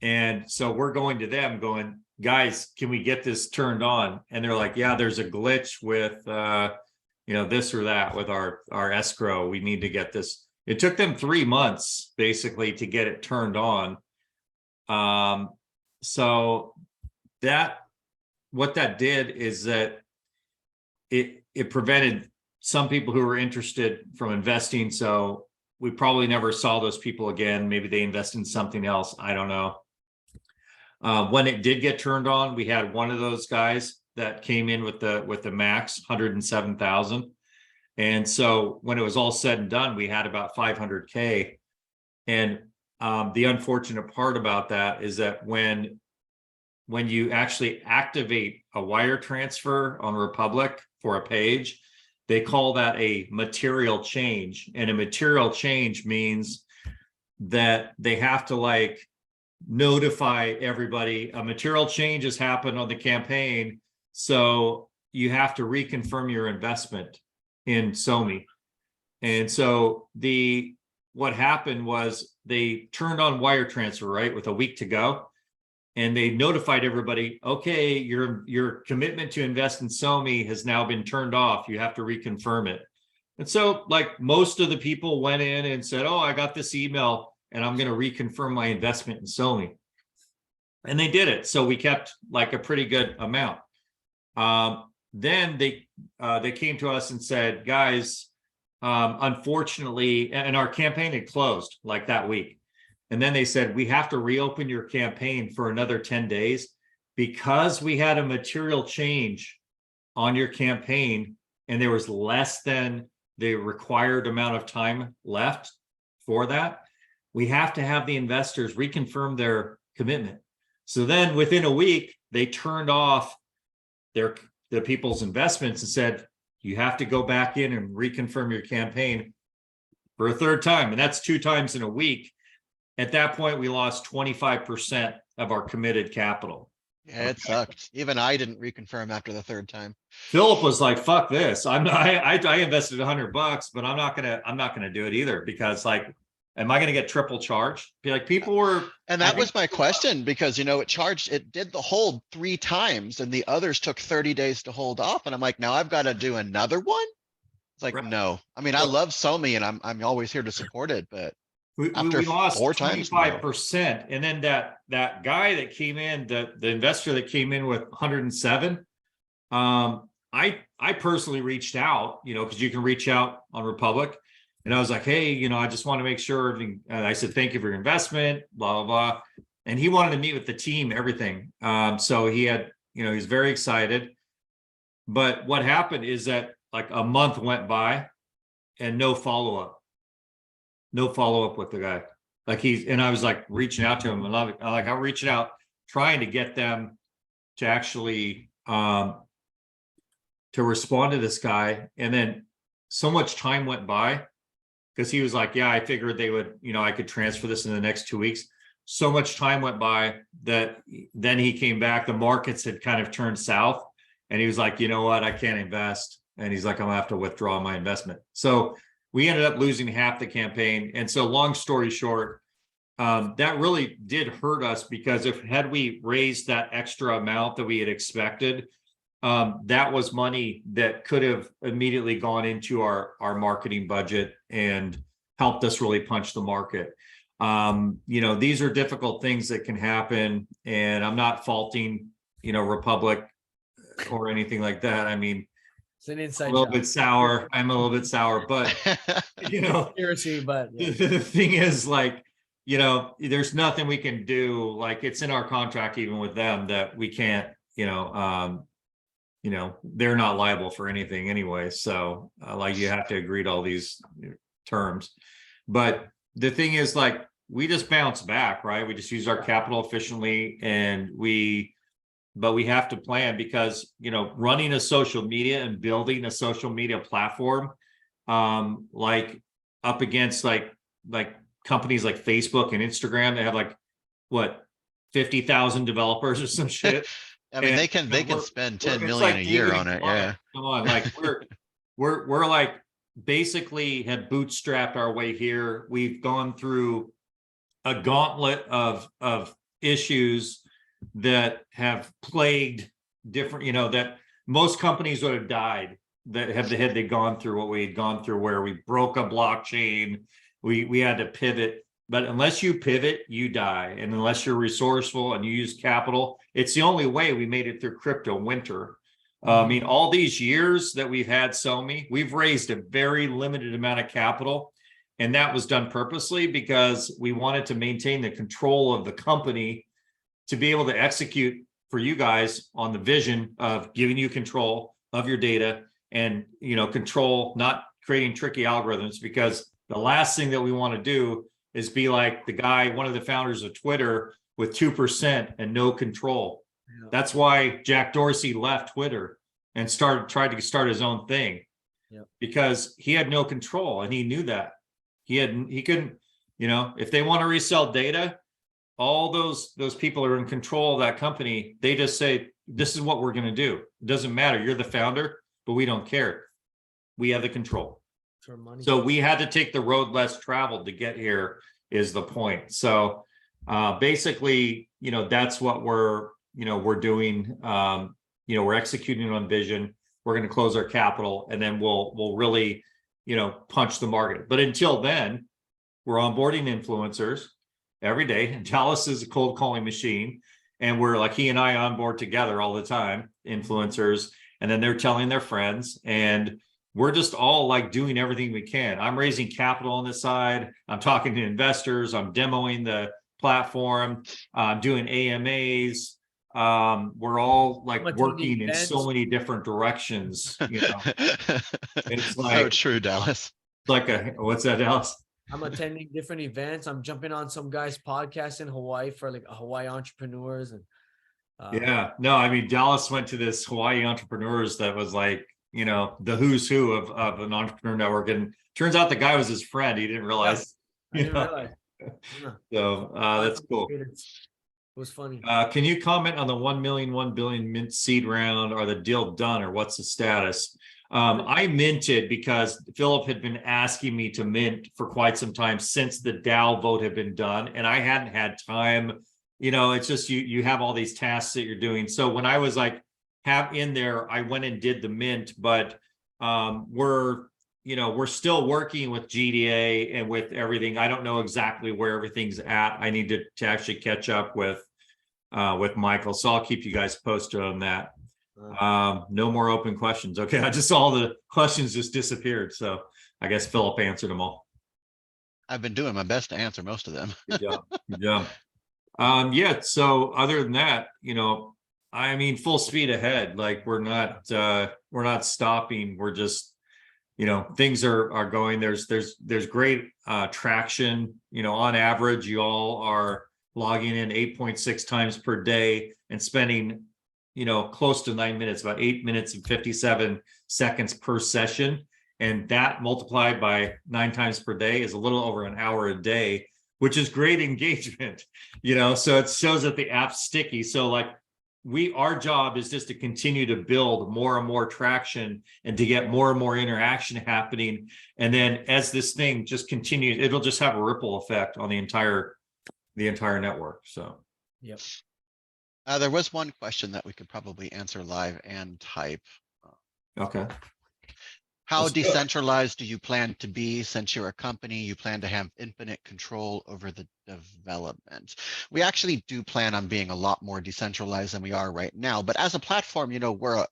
And so we're going to them going, guys, can we get this turned on? And they're like, yeah, there's a glitch with, you know, this or that with our escrow. We need to get this. It took them 3 months basically to get it turned on. So what that did is that it prevented some people who were interested from investing. So we probably never saw those people again. Maybe they invested in something else. I don't know. When it did get turned on, we had one of those guys that came in with the max 107,000. And so when it was all said and done, we had about 500K. And the unfortunate part about that is that when you actually activate a wire transfer on Republic for a page, they call that a material change. And a material change means that they have to like notify everybody a material change has happened on the campaign. So you have to reconfirm your investment in SoMee. And so what happened was they turned on wire transfer, right, with a week to go. And they notified everybody, okay, your commitment to invest in SoMee has now been turned off. You have to reconfirm it. And so like most of the people went in and said, oh, I got this email. and I'm going to reconfirm my investment in SoMee. And they did it. So we kept like a pretty good amount. Then they came to us and said, guys, unfortunately, and our campaign had closed like that week. And then they said, we have to reopen your campaign for another 10 days because we had a material change on your campaign and there was less than the required amount of time left for that. We have to have the investors reconfirm their commitment. So then within a week, they turned off the people's investments and said, you have to go back in and reconfirm your campaign for a third time. And that's 2 times in a week. At that point, we lost 25% of our committed capital. Yeah, it sucked. Even I didn't reconfirm after the 3rd time. Philip was like, fuck this. I invested $100, but I'm not gonna do it either because like, am I gonna get triple charged? Be like, people were. And that was my question because, it did the hold 3 times and the others took 30 days to hold off. And I'm like, now I've got to do another one. It's like, Right. no, I mean, I love SoMee and I'm always here to support it, but We after lost 4 times now. 25%. And then that guy that came in, the investor that came in with 107, I personally reached out, because you can reach out on Republic. And I was like, hey, I just want to make sure everything. I said, thank you for your investment, blah, blah, blah. And he wanted to meet with the team, everything. So he had, he's very excited. But what happened is that like a month went by and no follow-up with the guy. And I was like reaching out to him and I'm reaching out, trying to get them to actually, to respond to this guy. And then so much time went by because he was like, yeah, I figured they would, I could transfer this in the next 2 weeks. So much time went by that then he came back, the markets had kind of turned south and he was like, you know what, I can't invest. And he's like, I'm gonna have to withdraw my investment. So we ended up losing half the campaign. And so long story short, that really did hurt us because had we raised that extra amount that we had expected, that was money that could have immediately gone into our marketing budget and helped us really punch the market. These are difficult things that can happen, and I'm not faulting, Republic or anything like that. I mean, It's an inside a little job. bit sour. I'm a little bit sour, but Seriously, but yeah. the thing is, like, there's nothing we can do. Like, it's in our contract, even with them, that we can't, they're not liable for anything anyway. So like, you have to agree to all these terms. But the thing is, like, we just bounce back, right? We just use our capital efficiently, but we have to plan because, running a social media and building a social media platform, like up against like companies like Facebook and Instagram, they have like what, 50,000 developers or some shit. I mean, they can spend 10 million a year on it. Yeah. Come on. Like we're like basically have bootstrapped our way here. We've gone through a gauntlet of issues that have plagued different, that most companies would have died that had they gone through what we had gone through, where we broke a blockchain, we had to pivot. But unless you pivot, you die. And unless you're resourceful and you use capital, it's the only way we made it through crypto winter. I mean, all these years that we've had SoMee, we've raised a very limited amount of capital. And that was done purposely because we wanted to maintain the control of the company to be able to execute for you guys on the vision of giving you control of your data and, control, not creating tricky algorithms, because the last thing that we want to do is be like the guy, one of the founders of Twitter, with 2% and no control. Yeah. That's why Jack Dorsey left Twitter and tried to start his own thing. Yeah. Because he had no control, and he knew that. He couldn't, if they want to resell data, all those people are in control of that company. They just say, this is what we're going to do. It doesn't matter. You're the founder, but we don't care. We have the control. So we had to take the road less traveled to get here, is the point. So basically, that's what we're doing. We're executing on vision. We're going to close our capital, and then we'll really, punch the market. But until then, we're onboarding influencers every day. Dallas is a cold calling machine. And we're like, he and I onboard together all the time, influencers, and then they're telling their friends. And we're just all like doing everything we can. I'm raising capital on this side. I'm talking to investors. I'm demoing the platform, doing AMAs. We're all like I'm attending working in so events. many different directions. It's So like, true, Dallas. like what's that, Dallas? I'm attending different events. I'm jumping on some guy's podcast in Hawaii for like Hawaii entrepreneurs. And Yeah, no, I mean, Dallas went to this Hawaii entrepreneurs that was like, the who's who of an entrepreneur network. And turns out the guy was his friend. He didn't realize. I didn't realize. Yeah. So that's cool. It was funny. Can you comment on the 1 million, 1 billion mint seed round? Are the deal done or what's the status? I minted because Philip had been asking me to mint for quite some time since the DAO vote had been done. And I hadn't had time. It's just you have all these tasks that you're doing. So when I was like in there, I went and did the mint, but we're still working with GDA and with everything. I don't know exactly where everything's at. I need to actually catch up with Michael. So I'll keep you guys posted on that. No more open questions. Okay, I just saw the questions just disappeared. So I guess Philip answered them all. I've been doing my best to answer most of them. Good job. Good job. Yeah, so other than that, I mean, full speed ahead. Like we're not stopping. We're just, things are going. There's great traction. On average, you all are logging in 8.6 times per day and spending, close to 9 minutes, about 8 minutes and 57 seconds per session. And that multiplied by 9 times per day is a little over an hour a day, which is great engagement, so it shows that the app's sticky. So like our job is just to continue to build more and more traction and to get more and more interaction happening. And then as this thing just continues, it'll just have a ripple effect on the entire network. So, yep. There was one question that we could probably answer live and type. Okay. How Let's do it. decentralized do you plan to be? Since you're a company, you plan to have infinite control over the development. We actually do plan on being a lot more decentralized than we are right now. But as a platform, we're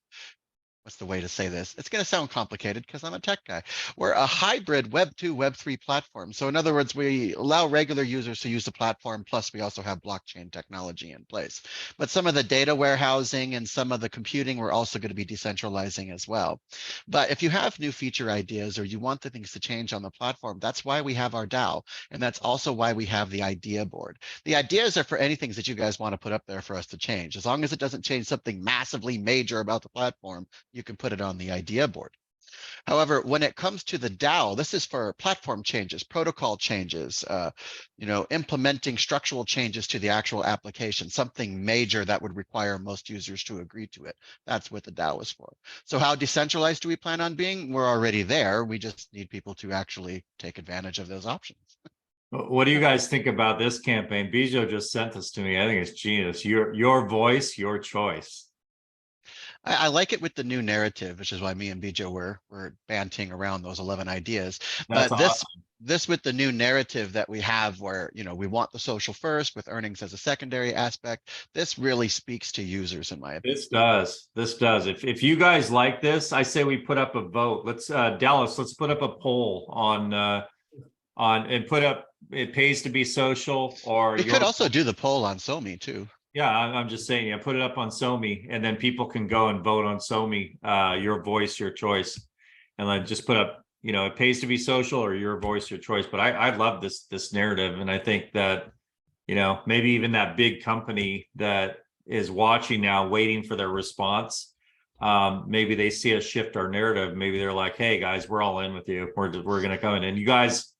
what's the way to say this? It's going to sound complicated because I'm a tech guy. We're a hybrid Web 2, Web 3 platform. So in other words, we allow regular users to use the platform, plus we also have blockchain technology in place. But some of the data warehousing and some of the computing, we're also going to be decentralizing as well. But if you have new feature ideas or you want the things to change on the platform, that's why we have our DAO. And that's also why we have the idea board. The ideas are for anything that you guys want to put up there for us to change. As long as it doesn't change something massively major about the platform, you can put it on the idea board. However, when it comes to the DAO, this is for platform changes, protocol changes, implementing structural changes to the actual application, something major that would require most users to agree to it. That's what the DAO is for. So how decentralized do we plan on being? We're already there. We just need people to actually take advantage of those options. What do you guys think about this campaign? Bijo just sent this to me. I think it's genius. Your voice, your choice. I like it with the new narrative, which is why me and Bijo were banting around those 11 ideas. That's But awesome. this with the new narrative that we have where, we want the social first with earnings as a secondary aspect, this really speaks to users in my opinion. This does. If you guys like this, I say we put up a vote. Let's Dallas, let's put up a poll on and put up it pays to be social, or We could also do the poll on SoMee too. Yeah, I'm just saying, put it up on SoMee, and then people can go and vote on SoMee, your voice, your choice. And then just put up, it pays to be social or your voice, your choice. But I love this narrative. And I think that, maybe even that big company that is watching now, waiting for their response, maybe they see us shift our narrative. Maybe they're like, hey guys, we're all in with you. We're going to come in. And you guys,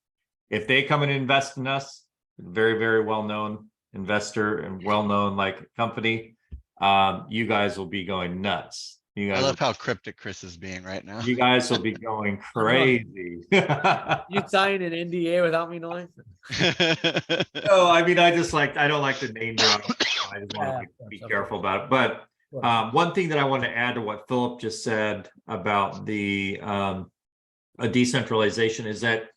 if they come and invest in us, very, very well-known investor and well-known company, you guys will be going nuts. You guys, I love how cryptic Chris is being right now. You guys will be going crazy. You signed an NDA without me knowing? No, I mean, I don't like to name drop. I just want to be careful about it. But one thing that I want to add to what Philip just said about the decentralization is that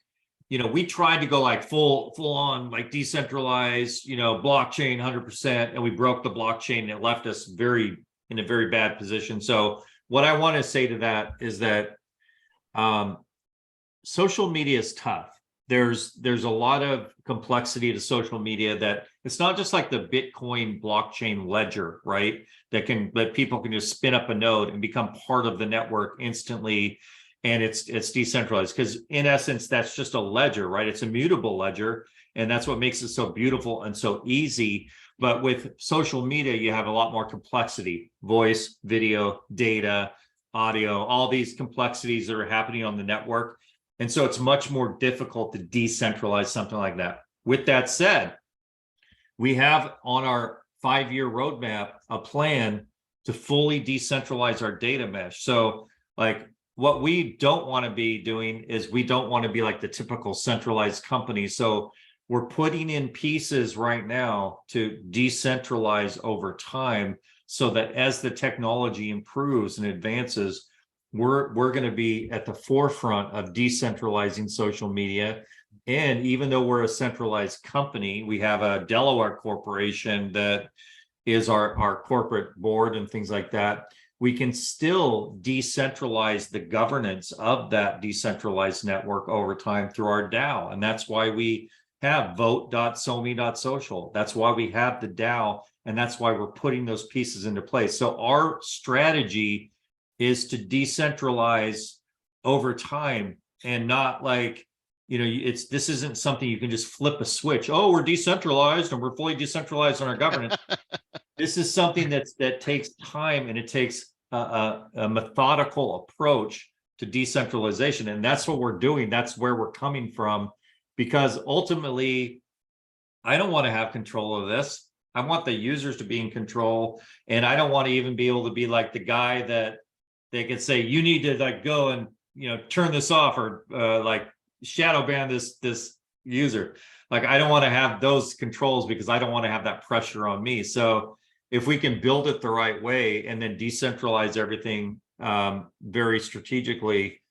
we tried to go like full on, like decentralized, blockchain 100%, and we broke the blockchain and it left us in a very bad position. So what I want to say to that is that social media is tough. There's a lot of complexity to social media, that it's not just like the Bitcoin blockchain ledger, right? That people can just spin up a node and become part of the network instantly, and it's decentralized, because in essence that's just a ledger, right? It's a mutable ledger, and that's what makes it so beautiful and so easy. But with social media, you have a lot more complexity: voice, video, data, audio, all these complexities that are happening on the network. And so it's much more difficult to decentralize something like that. With that said, we have on our 5-year roadmap a plan to fully decentralize our data mesh. So like, what we don't want to be doing is, we don't want to be like the typical centralized company. So we're putting in pieces right now to decentralize over time, so that as the technology improves and advances, we're going to be at the forefront of decentralizing social media. And even though we're a centralized company, we have a Delaware corporation that is our corporate board and things like that. We can still decentralize the governance of that decentralized network over time through our DAO. And that's why we have vote.somee.social. That's why we have the DAO. And that's why we're putting those pieces into place. So our strategy is to decentralize over time, and not like, this isn't something you can just flip a switch. Oh, we're decentralized and we're fully decentralized on our governance. This is something that takes time, and it takes a methodical approach to decentralization. And that's what we're doing. That's where we're coming from, because ultimately, I don't want to have control of this. I want the users to be in control. And I don't want to even be able to be like the guy that they could say, you need to like go and, turn this off, or like shadow ban this user. Like, I don't want to have those controls, because I don't want to have that pressure on me. So if we can build it the right way and then decentralize everything very strategically,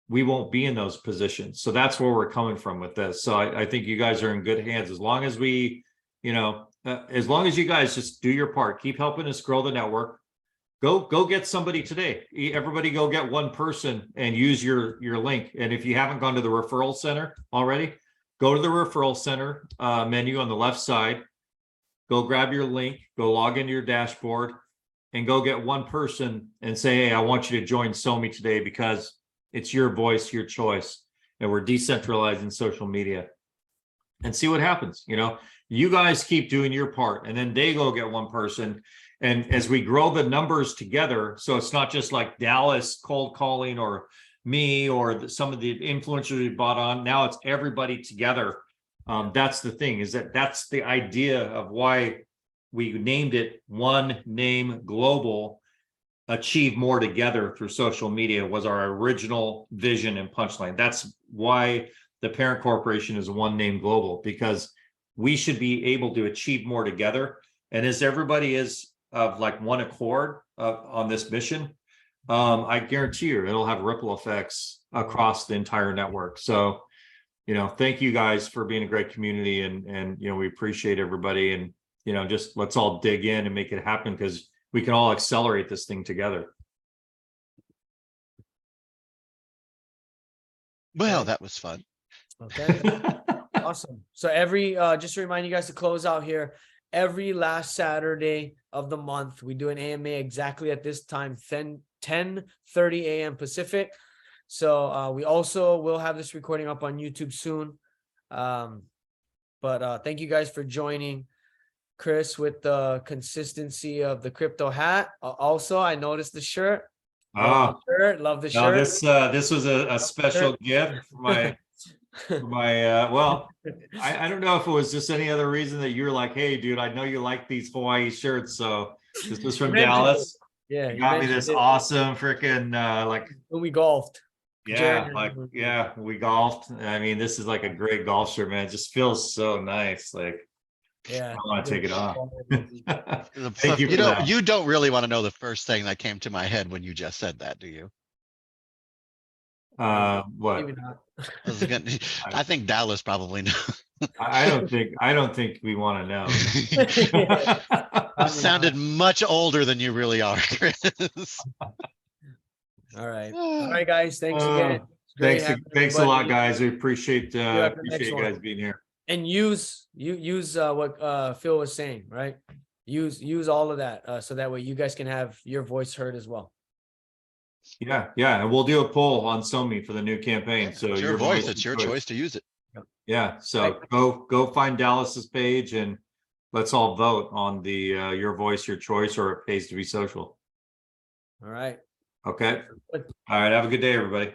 we won't be in those positions. So that's where we're coming from with this. So I think you guys are in good hands, as long as we, as long as you guys just do your part, keep helping us grow the network. Go get somebody today. Everybody go get one person and use your link. And if you haven't gone to the referral center already, go to the referral center menu on the left side. Go grab your link, go log into your dashboard, and go get one person and say, hey, I want you to join SoMee today, because it's your voice, your choice, and we're decentralizing social media. And see what happens. You guys keep doing your part, and then they go get one person. And as we grow the numbers together, so it's not just like Dallas cold calling, or me, or some of the influencers we bought on. Now it's everybody together. That's the thing, is that's the idea of why we named it One Name Global. Achieve more together through social media was our original vision and punchline. That's why the parent corporation is One Name Global, because we should be able to achieve more together. And as everybody is of like one accord on this mission, I guarantee you it'll have ripple effects across the entire network. So, thank you guys for being a great community, and we appreciate everybody, and just let's all dig in and make it happen, because we can all accelerate this thing together. Well, that was fun. Okay. Awesome. So just to remind you guys to close out here, every last Saturday of the month, we do an AMA exactly at this time, 10:30 a.m. Pacific. So we also will have this recording up on YouTube soon. But thank you guys for joining. Chris, with the consistency of the crypto hat. Also, I noticed the shirt. Love the shirt. This was a special gift for my well, I don't know if it was just any other reason that you were like, hey dude, I know you like these Hawaii shirts, so this was from Dallas. Yeah, you got me this awesome freaking like when we golfed. We golfed. I mean, this is like a great golf shirt, man. It just feels so nice. Like, yeah, I want to take it off. Thank you. You don't really want to know the first thing that came to my head when you just said that, do you? What? Maybe not. I think Dallas probably knows. I don't think we want to know. You sounded much older than you really are, Chris. All right. All right, guys. Thanks Oh, again. It's great having thanks a lot, everybody. guys. We appreciate you at the next you one. guys being here. And use what Phil was saying, right? Use all of that so that way you guys can have your voice heard as well. Yeah, and we'll do a poll on SoMee for the new campaign. So It's your voice. It's your choice to use it. Yeah, so go find Dallas's page and let's all vote on the your voice, your choice, or it pays to be social. All right. Okay. All right. Have a good day, everybody.